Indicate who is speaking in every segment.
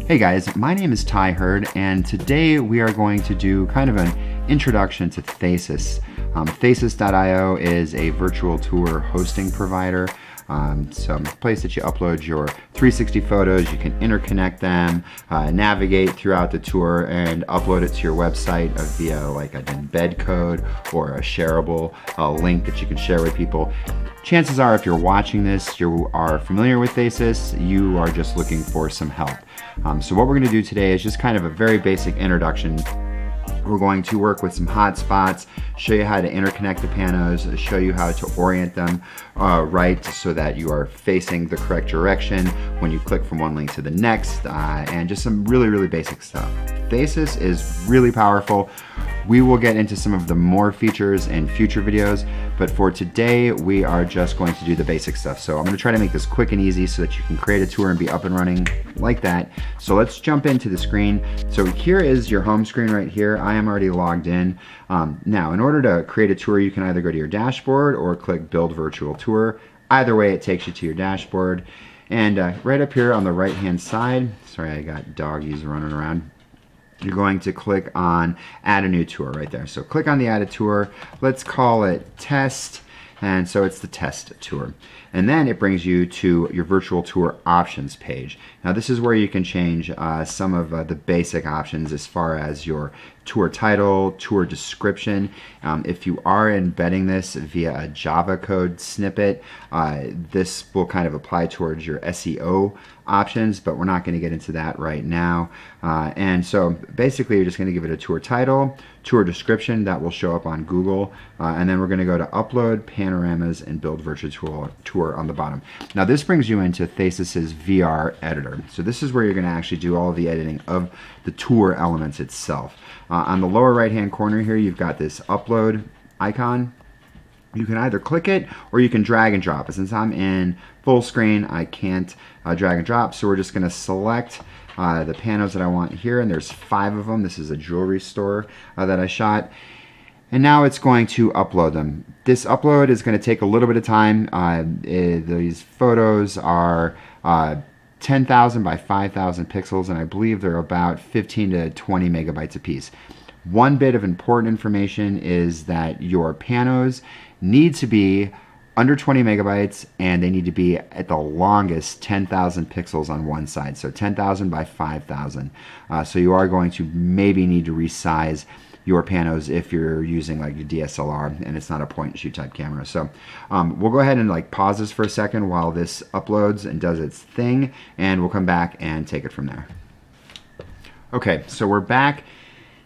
Speaker 1: Hey guys, my name is Ty Hurd, and today we are going to do kind of an introduction to Theasys. Theasys.io is a virtual tour hosting provider. So a place that you upload your 360 photos, you can interconnect them, navigate throughout the tour, and upload it to your website via like an embed code or a shareable link that you can share with people. Chances are, if you're watching this, you are familiar with Theasys, you are just looking for some help. So what we're going to do today is just kind of a very basic introduction. We're going to work with some hotspots, show you how to interconnect the panos, show you how to orient them right so that you are facing the correct direction when you click from one link to the next, and just some really basic stuff. Theasys is really powerful. We will get into some of the more features in future videos, but for today we are just going to do the basic stuff. So I'm going to try to make this quick and easy so that you can create a tour and be up and running like that. So let's jump into the screen. So here is your home screen right here. I am already logged in. Now, in order to create a tour, you can either go to your dashboard or click Build Virtual Tour. Either way, it takes you to your dashboard. And right up here on the right-hand side, sorry, I got doggies running around. You're going to click on Add a New Tour right there. So click on the Add a Tour. Let's call it Test. And so it's the Test Tour. And then it brings you to your Virtual Tour Options page. Now this is where you can change some of the basic options as far as your tour title, tour description. If you are embedding this via a Java code snippet, this will kind of apply towards your SEO options, but we're not going to get into that right now. And so basically you're just going to give it a tour title, tour description that will show up on Google, and then we're going to go to Upload, Panoramas, and Build Virtual Tour on the bottom. Now this brings you into Theasys' VR editor. So this is where you're going to actually do all of the editing of the tour elements itself. On the lower right hand corner here, you've got this upload icon. You can either click it or you can drag and drop. Since I'm in full screen, I can't drag and drop, so we're just going to select the panos that I want here, and there's 5 of them. This is a jewelry store that I shot. And now it's going to upload them. This upload is going to take a little bit of time. These photos are 10,000 by 5,000 pixels, and I believe they're about 15 to 20 megabytes a piece. One bit of important information is that your panos need to be under 20 megabytes, and they need to be at the longest 10,000 pixels on one side, so 10,000 by 5,000. So you are going to maybe need to resize your panos if you're using like your DSLR and it's not a point and shoot type camera. So we'll go ahead and like pause this for a second while this uploads and does its thing, and we'll come back and take it from there. Okay, so we're back.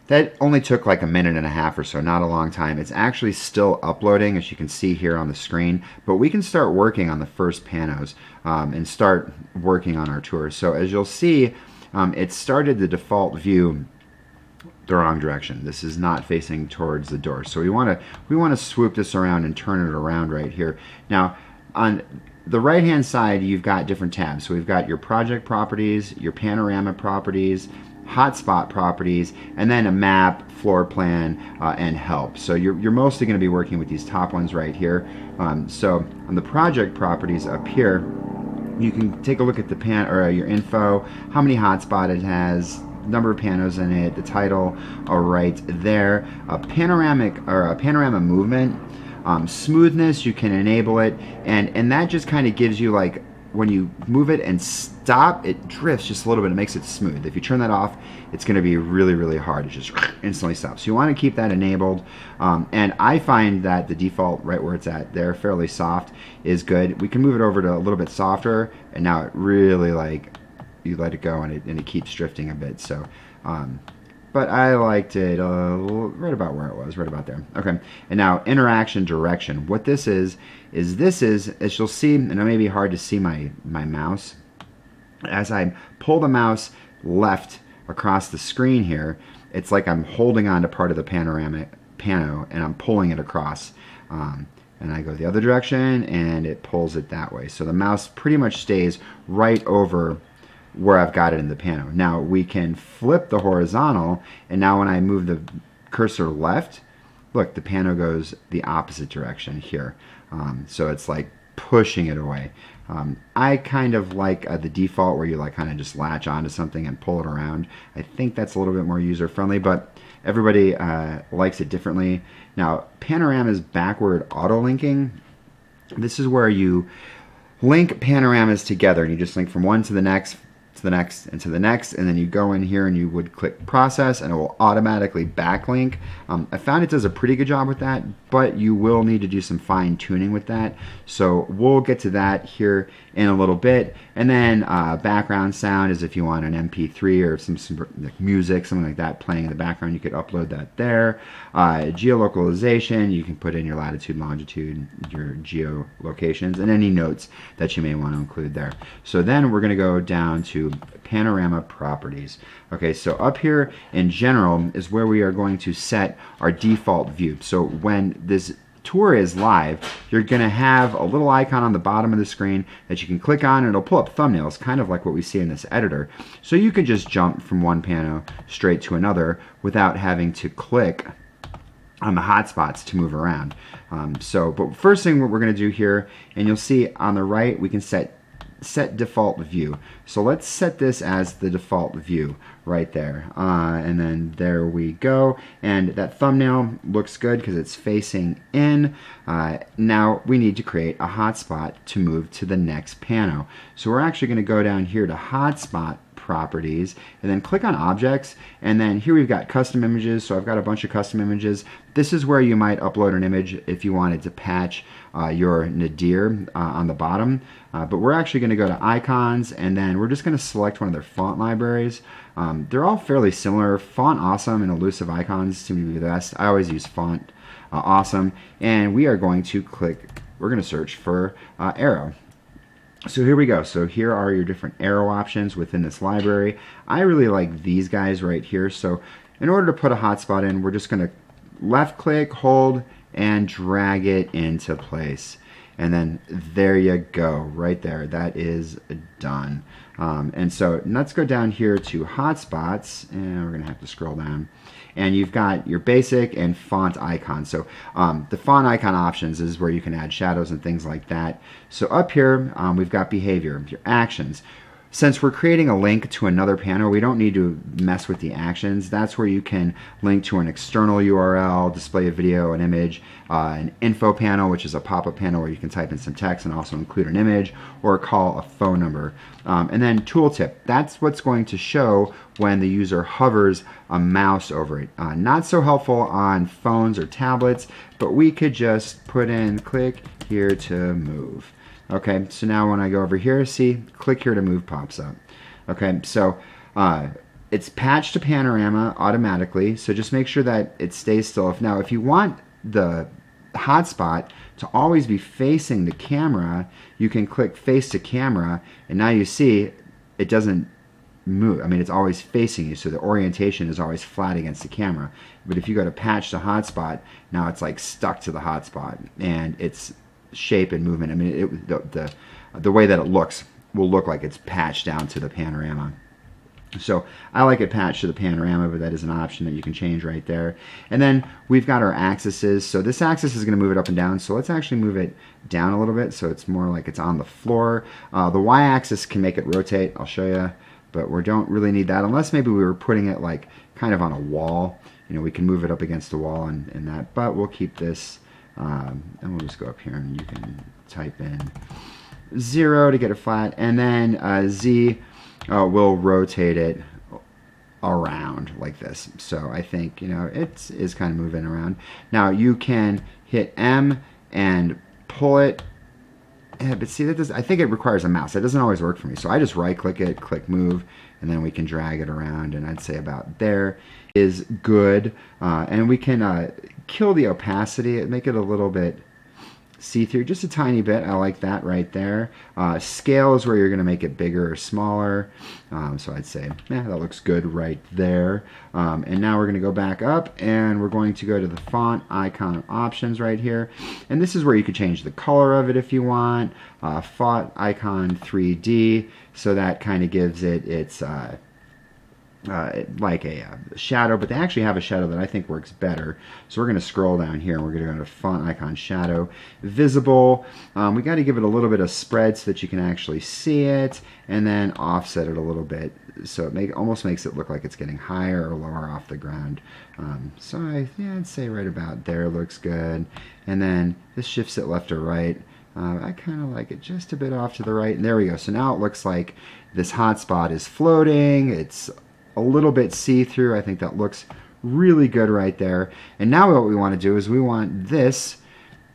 Speaker 1: That only took like a minute and a half or so, not a long time. It's actually still uploading, as you can see here on the screen, but we can start working on the first panos and start working on our tour. So as you'll see, it started the default view the wrong direction. This is not facing towards the door. So we want to swoop this around and turn it around right here. Now on the right hand side, you've got different tabs. So we've got your project properties, your panorama properties, hotspot properties, and then a map, floor plan, and help. So you're mostly going to be working with these top ones right here. So on the project properties up here, you can take a look at the your info, how many hotspot it has, number of panos in it, the title right there, a panorama movement, smoothness, you can enable it, and that just kind of gives you like, when you move it and stop, it drifts just a little bit. It makes it smooth. If you turn that off, it's going to be really hard. It just instantly stops. So you want to keep that enabled. And I find that the default, right where it's at there, fairly soft, is good. We can move it over to a little bit softer, and now it really, like, you let it go and it keeps drifting a bit. So but I liked it right about where it was, right about there. Okay, and now interaction direction. What this is as you'll see, and it may be hard to see my mouse, as I pull the mouse left across the screen here, it's like I'm holding on to part of the pano and I'm pulling it across. And I go the other direction and it pulls it that way. So the mouse pretty much stays right over where I've got it in the pano. Now we can flip the horizontal, and now when I move the cursor left, look, the pano goes the opposite direction here. So it's like pushing it away. I kind of like the default where you like kind of just latch onto something and pull it around. I think that's a little bit more user friendly, but everybody likes it differently. Now, Panorama's backward auto linking. This is where you link panoramas together and you just link from one to the next, to the next, and to the next, and then you go in here and you would click process and it will automatically backlink. I found it does a pretty good job with that, but you will need to do some fine tuning with that. So we'll get to that here in a little bit. And then background sound is if you want an MP3 or some like music, something like that playing in the background, you could upload that there. Geolocalization, you can put in your latitude, longitude, your geolocations, and any notes that you may want to include there. So then we're going to go down to Panorama properties. Okay, so up here in general is where we are going to set our default view. So when this tour is live, you're going to have a little icon on the bottom of the screen that you can click on and it'll pull up thumbnails, kind of like what we see in this editor. So you can just jump from one pano straight to another without having to click on the hotspots to move around. But first thing what we're going to do here, and you'll see on the right, we can set default view. So let's set this as the default view right there. And then there we go. And that thumbnail looks good because it's facing in. Now we need to create a hotspot to move to the next pano. So we're actually going to go down here to hotspot properties and then click on objects, and then here we've got custom images. So I've got a bunch of custom images. This is where you might upload an image if you wanted to patch your nadir on the bottom, but we're actually going to go to icons, and then we're just going to select one of their font libraries. They're all fairly similar. Font Awesome and Elusive Icons seem to be the best. I always use Font Awesome, and we are going to we're going to search for arrow. So here we go. So here are your different arrow options within this library. I really like these guys right here. So in order to put a hotspot in, we're just going to left click, hold, and drag it into place. And then there you go, right there. That is done. And so let's go down here to hotspots, and we're going to have to scroll down. And you've got your basic and font icons. So the font icon options is where you can add shadows and things like that. So up here, we've got behavior, your actions. Since we're creating a link to another panel, we don't need to mess with the actions. That's where you can link to an external URL, display a video, an image, an info panel, which is a pop-up panel where you can type in some text and also include an image, or call a phone number. And then tooltip, that's what's going to show when the user hovers a mouse over it. Not so helpful on phones or tablets, but we could just put in click here to move. Okay, so now when I go over here, see, click here to move pops up. Okay, so it's patched to Panorama automatically, so just make sure that it stays still. Now, if you want the hotspot to always be facing the camera, you can click face to camera, and now you see it doesn't move. I mean, it's always facing you, so the orientation is always flat against the camera. But if you go to patch to hotspot, now it's like stuck to the hotspot, and it's shape and movement. I mean, the way that it looks will look like it's patched down to the Panorama. So I like it patched to the Panorama, but that is an option that you can change right there. And then we've got our axes. So this axis is going to move it up and down. So let's actually move it down a little bit so it's more like it's on the floor. The y-axis can make it rotate. I'll show you, but we don't really need that unless maybe we were putting it like kind of on a wall. You know, we can move it up against the wall and that, but we'll keep this. And we'll just go up here and you can type in 0 to get it flat, and then Z will rotate it around like this. So I think, you know, it is kind of moving around. Now you can hit M and pull it, but see, that does, I think it requires a mouse. That doesn't always work for me. So I just right click it, click move, and then we can drag it around, and I'd say about there is good. And we can kill the opacity, make it a little bit see-through, just a tiny bit. I like that right there. Scale is where you're going to make it bigger or smaller. So I'd say, yeah, that looks good right there. And now we're going to go back up, and we're going to go to the font icon options right here. And this is where you could change the color of it if you want. Font icon 3D, so that kind of gives it its like a shadow, but they actually have a shadow that I think works better. So we're going to scroll down here and we're going to go to font icon shadow, visible. We got to give it a little bit of spread so that you can actually see it, and then offset it a little bit so it almost makes it look like it's getting higher or lower off the ground. So I'd say right about there looks good. And then this shifts it left or right. I kind of like it just a bit off to the right, and there we go. So now it looks like this hotspot is floating. It's a little bit see-through. I think that looks really good right there. And now what we want to do is we want this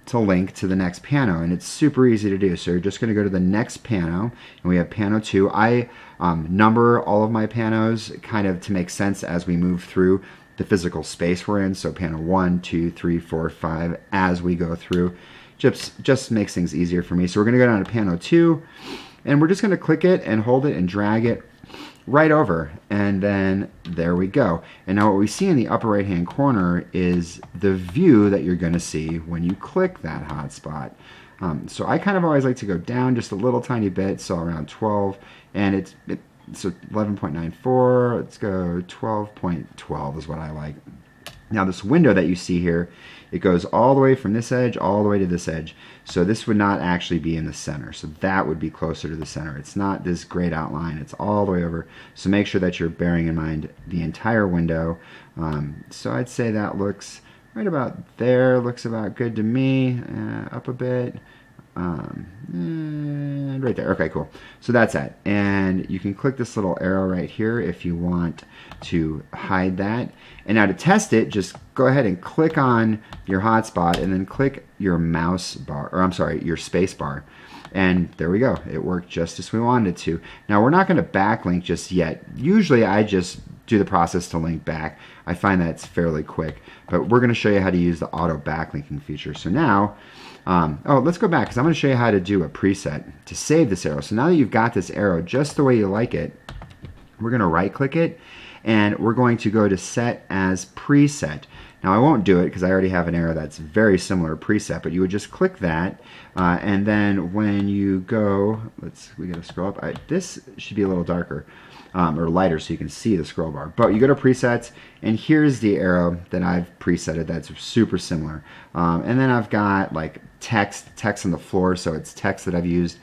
Speaker 1: to link to the next pano, and it's super easy to do. So you're just going to go to the next pano, and we have pano 2. I number all of my panos kind of to make sense as we move through the physical space we're in. So pano 1, 2, 3, 4, 5 as we go through. Just makes things easier for me. So we're going to go down to pano 2, and we're just going to click it and hold it and drag it right over, and then there we go. And now what we see in the upper right hand corner is the view that you're going to see when you click that hotspot. So I kind of always like to go down just a little tiny bit, so around 12, and so 11.94, let's go 12.12 is what I like. Now this window that you see here, it goes all the way from this edge all the way to this edge. So this would not actually be in the center. So that would be closer to the center. It's not this grayed out line. It's all the way over. So make sure that you're bearing in mind the entire window. So I'd say that looks right about there. Looks about good to me. Up a bit. And right there. Okay, cool. So that's that. And you can click this little arrow right here if you want to hide that. And now to test it, just go ahead and click on your hotspot and then click your mouse bar, or I'm sorry, your space bar. And there we go. It worked just as we wanted it to. Now we're not going to backlink just yet. Usually I just do the process to link back. I find that it's fairly quick, but we're going to show you how to use the auto backlinking feature. So now, let's go back because I'm going to show you how to do a preset to save this arrow. So now that you've got this arrow just the way you like it, we're going to right click it and we're going to go to set as preset. Now I won't do it because I already have an arrow that's very similar to preset, but you would just click that and then when you go, we got to scroll up. This should be a little darker. Or lighter so you can see the scroll bar. But you go to presets, and here's the arrow that I've presetted that's super similar. And then I've got like text on the floor, so it's text that I've used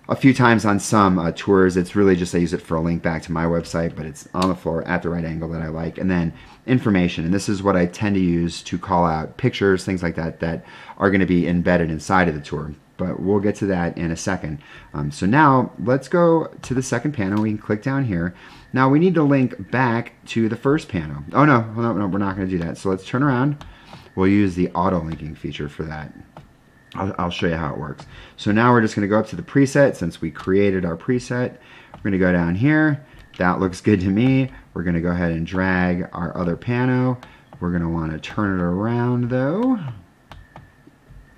Speaker 1: a few times on some tours. It's really just I use it for a link back to my website, but it's on the floor at the right angle that I like. And then information, and this is what I tend to use to call out pictures, things like that, that are going to be embedded inside of the tour. But we'll get to that in a second. So now let's go to the second panel. We can click down here. Now we need to link back to the first panel. Oh no, we're not going to do that. So let's turn around. We'll use the auto linking feature for that. I'll show you how it works. So now we're just going to go up to the preset since we created our preset. We're going to go down here. That looks good to me. We're going to go ahead and drag our other panel. We're going to want to turn it around though,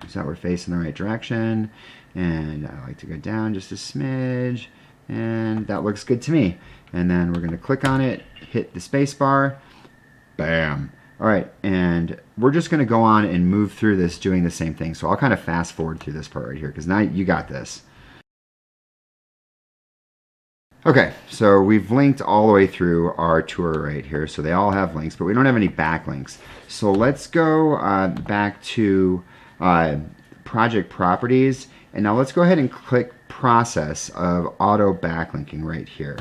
Speaker 1: so that we're facing the right direction, and I like to go down just a smidge, and that looks good to me. And then we're going to click on it, hit the space bar, bam. All right, and we're just going to go on and move through this doing the same thing. So I'll kind of fast forward through this part right here because now you got this. Okay, so we've linked all the way through our tour right here. So they all have links, but we don't have any backlinks. So let's go back to project properties, and now let's go ahead and click process of auto backlinking right here,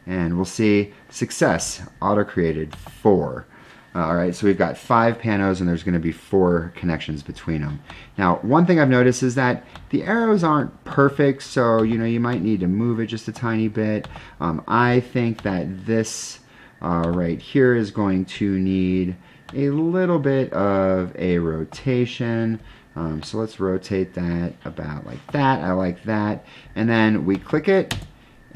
Speaker 1: and we'll see success, auto created 4. All right, so we've got 5 panos and there's going to be 4 connections between them. Now one thing I've noticed is that the arrows aren't perfect, so you might need to move it just a tiny bit. I think that this right here is going to need a little bit of a rotation. So let's rotate that about like that. I like that. And then we click it,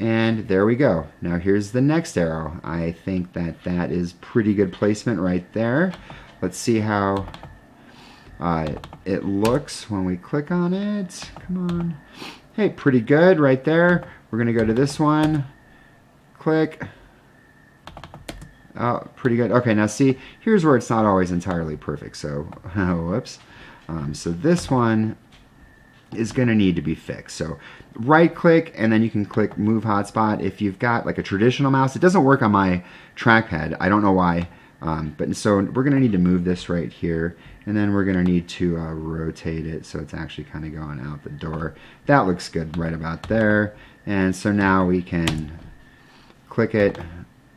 Speaker 1: and there we go. Now here's the next arrow. I think that that is pretty good placement right there. Let's see how it looks when we click on it. Come on. Hey, pretty good right there. We're going to go to this one. Click. Oh, pretty good. Okay, now see, here's where it's not always entirely perfect. So, whoops. So this one, is going to need to be fixed. So right click and then you can click move hotspot. If you've got like a traditional mouse, it doesn't work on my trackpad. I don't know why, but so we're going to need to move this right here, and then we're going to need to rotate it so it's actually kind of going out the door. That looks good right about there. And so now we can click it.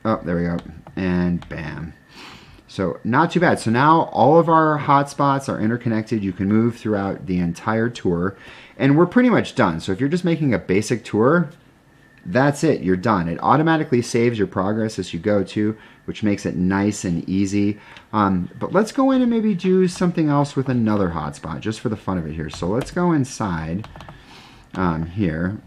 Speaker 1: Oh, there we go. And bam. So not too bad. So now all of our hotspots are interconnected. You can move throughout the entire tour, and we're pretty much done. So if you're just making a basic tour, that's it, you're done. It automatically saves your progress as you go too, which makes it nice and easy. But let's go in and maybe do something else with another hotspot just for the fun of it here. So let's go inside here.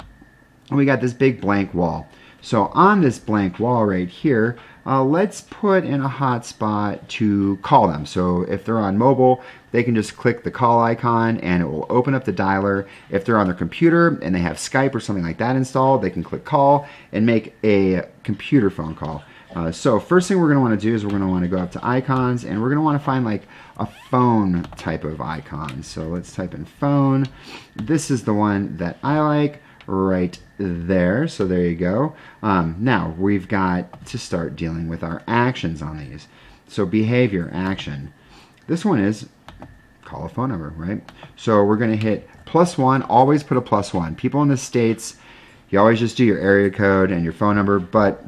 Speaker 1: We got this big blank wall. So on this blank wall right here, let's put in a hotspot to call them. So if they're on mobile, they can just click the call icon and it will open up the dialer. If they're on their computer and they have Skype or something like that installed, they can click call and make a computer phone call. So first thing we're going to want to do is we're going to want to go up to icons, and we're going to want to find like a phone type of icon. So let's type in phone. This is the one that I like right there. So there you go. Now we've got to start dealing with our actions on these. So behavior, action. This one is call a phone number, right? So we're going to hit +1. Always put a +1. People in the States, you always just do your area code and your phone number, but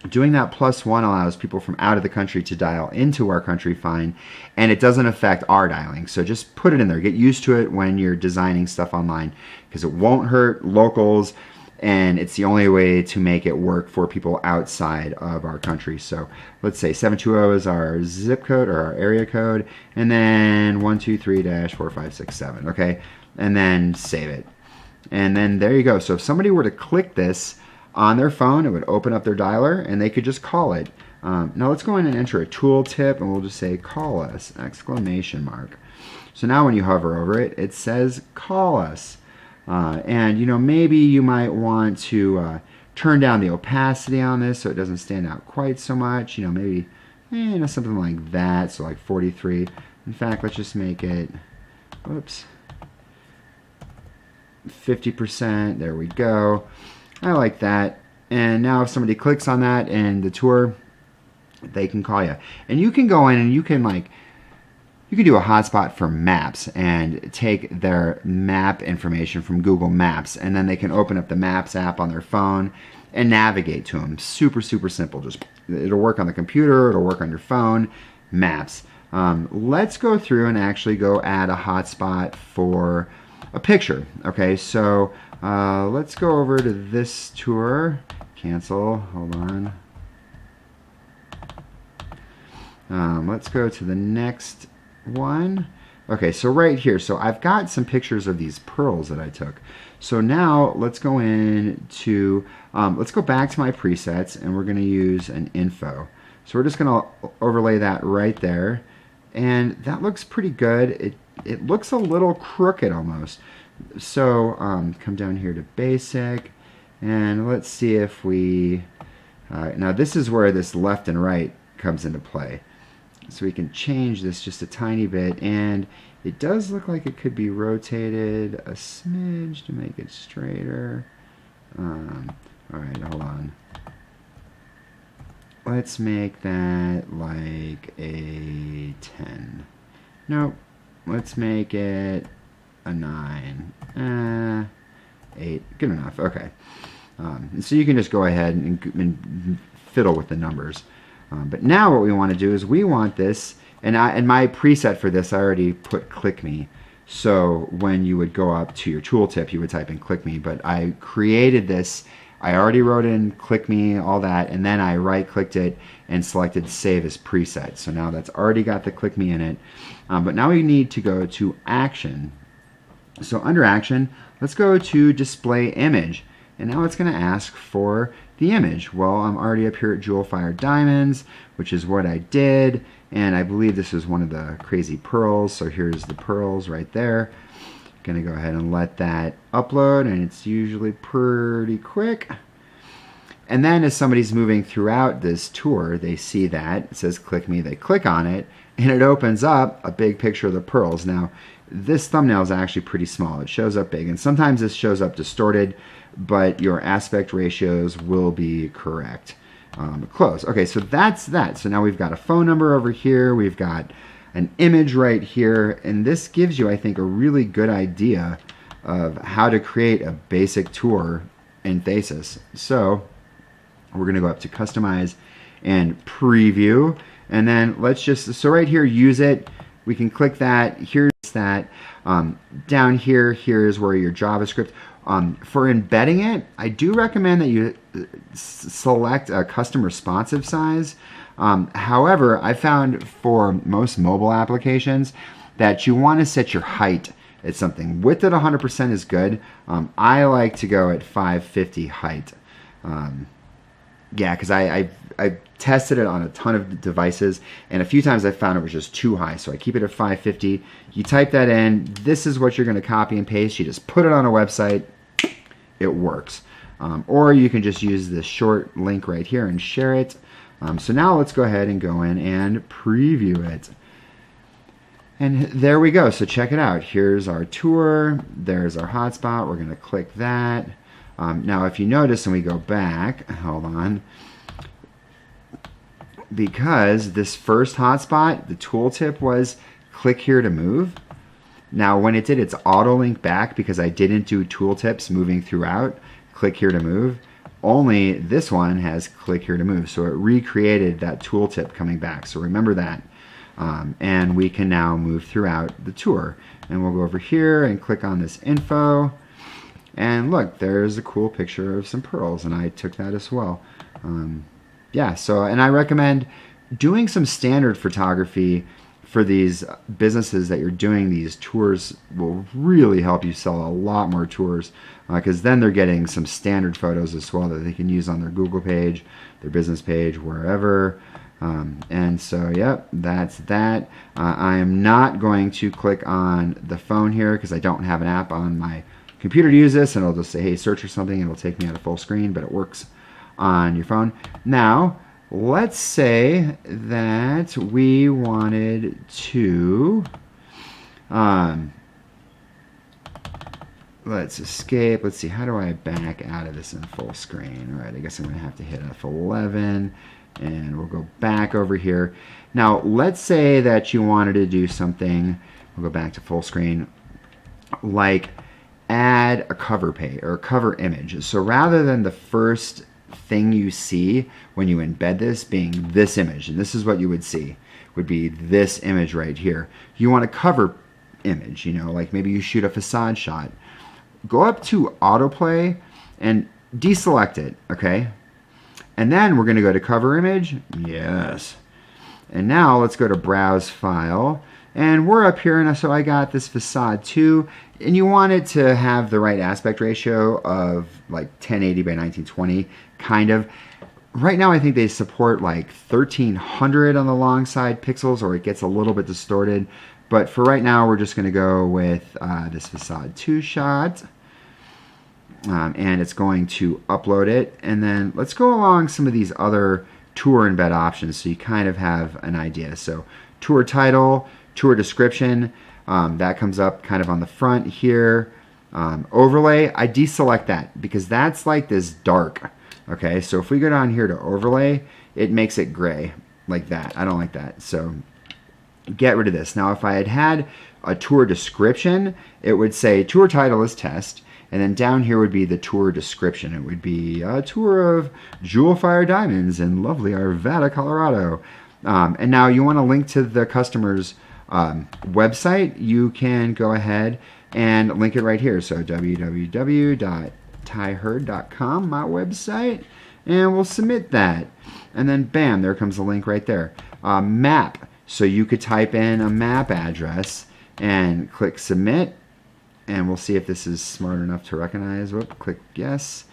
Speaker 1: doing that +1 allows people from out of the country to dial into our country fine, and it doesn't affect our dialing. So just put it in there. Get used to it when you're designing stuff online, because it won't hurt locals, and it's the only way to make it work for people outside of our country. So let's say 720 is our zip code or our area code, and then 123-4567, okay? And then save it. And then there you go. So if somebody were to click this on their phone, it would open up their dialer and they could just call it. Now let's go in and enter a tooltip, and we'll just say call us, ! So now when you hover over it, it says call us. And you know, maybe you might want to turn down the opacity on this so it doesn't stand out quite so much. You know, maybe you know, something like that. So like 43. In fact, let's just make it, whoops, 50%. There we go. I like that. And now if somebody clicks on that in the tour, they can call you. And you can go in and you can do a hotspot for maps and take their map information from Google Maps, and then they can open up the Maps app on their phone and navigate to them. Super, super simple. Just it'll work on the computer, it'll work on your phone. Maps. Let's go through and actually go add a hotspot for a picture. Okay, so let's go over to this tour. Cancel. Hold on. Let's go to the next one. Okay, so right here, so I've got some pictures of these pearls that I took. So now let's go in to, let's go back to my presets, and we're going to use an info. So we're just going to overlay that right there, and that looks pretty good. It looks a little crooked almost. So come down here to basic, and let's see if we, now this is where this left and right comes into play. So we can change this just a tiny bit, and it does look like it could be rotated a smidge to make it straighter. Alright, hold on. Let's make that like a 10. Nope. Let's make it a 9. 8. Good enough. Okay. And so you can just go ahead and fiddle with the numbers. But now what we want to do is we want this, and my preset for this, I already put click me. So when you would go up to your tooltip, you would type in click me. But I created this, I already wrote in click me, all that, and then I right clicked it and selected save as preset. So now that's already got the click me in it. But now we need to go to action. So under action, let's go to display image. And now it's going to ask for the image. Well, I'm already up here at Jewel Fire Diamonds, which is what I did. And I believe this is one of the crazy pearls. So here's the pearls right there. Going to go ahead and let that upload, and it's usually pretty quick. And then as somebody's moving throughout this tour, they see that. It says click me. They click on it, and it opens up a big picture of the pearls. Now, this thumbnail is actually pretty small. It shows up big, and sometimes this shows up distorted, but your aspect ratios will be correct. Close. Okay, so that's that. So now we've got a phone number over here. We've got an image right here, and this gives you, I think, a really good idea of how to create a basic tour in Theasys. So we're going to go up to Customize and Preview, and then let's just, so right here, use it. We can click that. Here's that. Down here, here's where your JavaScript. For embedding it, I do recommend that you select a custom responsive size. However, I found for most mobile applications that you want to set your height at something. Width at 100% is good. I like to go at 550 height. Yeah, because I tested it on a ton of devices, and a few times I found it was just too high, so I keep it at 550. You type that in. This is what you're going to copy and paste. You just put it on a website. It works. Or you can just use this short link right here and share it. So now let's go ahead and go in and preview it. And there we go. So check it out. Here's our tour. There's our hotspot. We're going to click that. Now, if you notice, and we go back, hold on, because this first hotspot, the tooltip was click here to move. Now, when it did its auto link back, because I didn't do tooltips moving throughout, click here to move, only this one has click here to move. So it recreated that tooltip coming back. So remember that. And we can now move throughout the tour. And we'll go over here and click on this info. And look, there's a cool picture of some pearls, and I took that as well. Yeah, so, and I recommend doing some standard photography for these businesses that you're doing these tours. Will really help you sell a lot more tours, because then they're getting some standard photos as well that they can use on their Google page, their business page, wherever. And so, yep, that's that. I am not going to click on the phone here because I don't have an app on my computer to use this, and it'll just say, hey, search or something, and it'll take me out of full screen, but it works on your phone. Now, let's say that we wanted to, let's escape. Let's see, how do I back out of this in full screen? All right, I guess I'm going to have to hit F11, and we'll go back over here. Now, let's say that you wanted to do something, we'll go back to full screen, like add a cover page or a cover image. So rather than the first thing you see when you embed this being this image, and this is what you would see, would be this image right here. You want a cover image, you know, like maybe you shoot a facade shot. Go up to autoplay and deselect it, okay? And then we're going to go to cover image. Yes. And now let's go to browse file. And we're up here, and so I got this facade 2, and you want it to have the right aspect ratio of like 1080 by 1920, kind of. Right now I think they support like 1300 on the long side pixels, or it gets a little bit distorted. But for right now, we're just going to go with this facade 2 shot. And it's going to upload it. And then let's go along some of these other tour embed options so you kind of have an idea. So tour title, tour description, that comes up kind of on the front here. Overlay, I deselect that because that's like this dark. Okay, so if we go down here to overlay, it makes it gray like that. I don't like that. So get rid of this. Now, if I had had a tour description, it would say tour title is test. And then down here would be the tour description. It would be a tour of Jewel Fire Diamonds in lovely Arvada, Colorado. And now you want to link to the customer's website. You can go ahead and link it right here. So www.tyherd.com, my website, and we'll submit that. And then bam, there comes the link right there. Map. So you could type in a map address and click submit. And we'll see if this is smart enough to recognize. Whoop, click yes.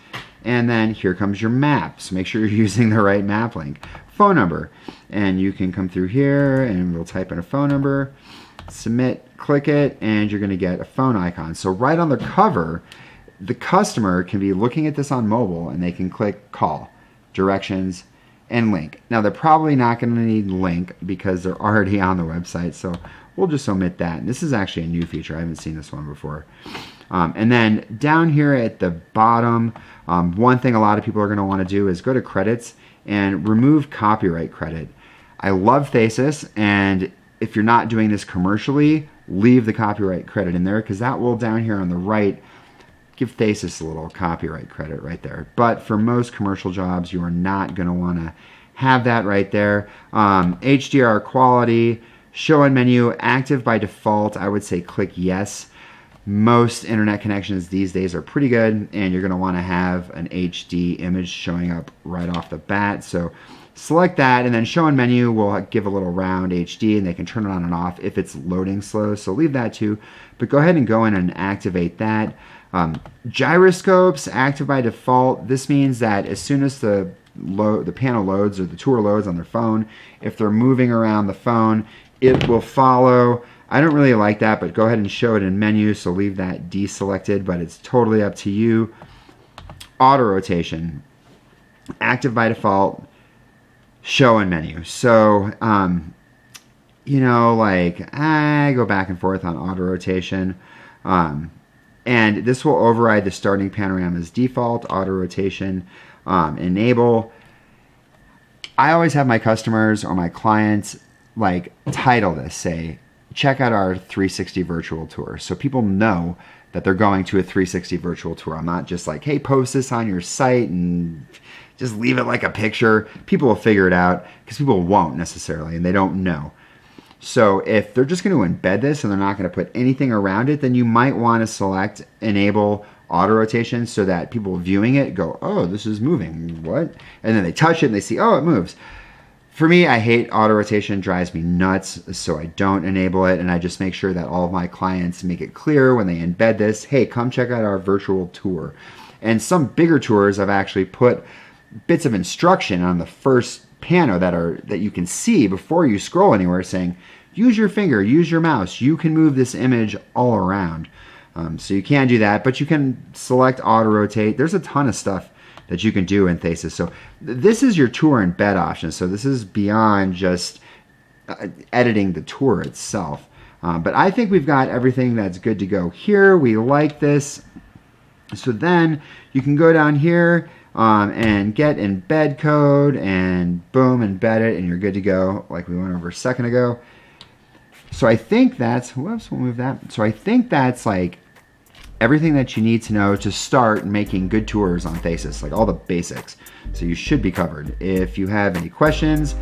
Speaker 1: And then here comes your map. So make sure you're using the right map link. Phone number. And you can come through here and we'll type in a phone number. Submit, click it, and you're going to get a phone icon. So right on the cover, the customer can be looking at this on mobile and they can click call, directions, and link. Now they're probably not going to need link because they're already on the website, so we'll just omit that. And this is actually a new feature. I haven't seen this one before. And then down here at the bottom, one thing a lot of people are going to want to do is go to credits and remove copyright credit. I love Theasys, and if you're not doing this commercially, leave the copyright credit in there, because that will, down here on the right, give Theasys a little copyright credit right there. But for most commercial jobs, you are not going to want to have that right there. HDR quality, show and menu, active by default, I would say click yes. Most internet connections these days are pretty good, and you're going to want to have an HD image showing up right off the bat. So select that, and then show and menu will give a little round HD, and they can turn it on and off if it's loading slow. So leave that too, but go ahead and go in and activate that. Gyroscopes, active by default. This means that as soon as the panel loads or the tour loads on their phone, if they're moving around the phone, it will follow. I don't really like that, but go ahead and show it in menu, so leave that deselected, but it's totally up to you. Auto rotation, active by default, show in menu. So, you know, like I go back and forth on auto rotation, and this will override the starting panorama's default auto rotation. Enable. I always have my customers or my clients like title this, say, check out our 360 virtual tour, so people know that they're going to a 360 virtual tour. I'm not just like, hey, post this on your site and just leave it like a picture. People will figure it out, because people won't necessarily, and they don't know. So if they're just going to embed this and they're not going to put anything around it, then you might want to select enable auto rotation, so that people viewing it go, oh, this is moving, what? And then they touch it and they see, oh, it moves. For me, I hate auto rotation, drives me nuts, so I don't enable it, and I just make sure that all of my clients make it clear when they embed this, hey, come check out our virtual tour. And some bigger tours, I've actually put bits of instruction on the first pano that you can see before you scroll anywhere, saying, use your finger, use your mouse, you can move this image all around. So you can do that, but you can select auto rotate. There's a ton of stuff that you can do in Theasys. So this is your tour embed option. So this is beyond just editing the tour itself. But I think we've got everything that's good to go here. We like this. So then you can go down here and get embed code, and boom, embed it, and you're good to go, like we went over a second ago. So I think that's, whoops, we'll move that. So I think that's like everything that you need to know to start making good tours on Theasys, like all the basics. So you should be covered. If you have any questions,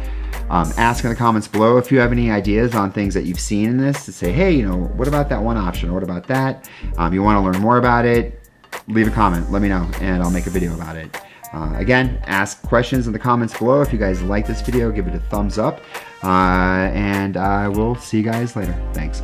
Speaker 1: ask in the comments below. If you have any ideas on things that you've seen in this, to say, hey, you know, what about that one option, or what about that? You want to learn more about it, leave a comment, let me know, and I'll make a video about it. Again, ask questions in the comments below. If you guys like this video, give it a thumbs up, and we'll see you guys later. Thanks.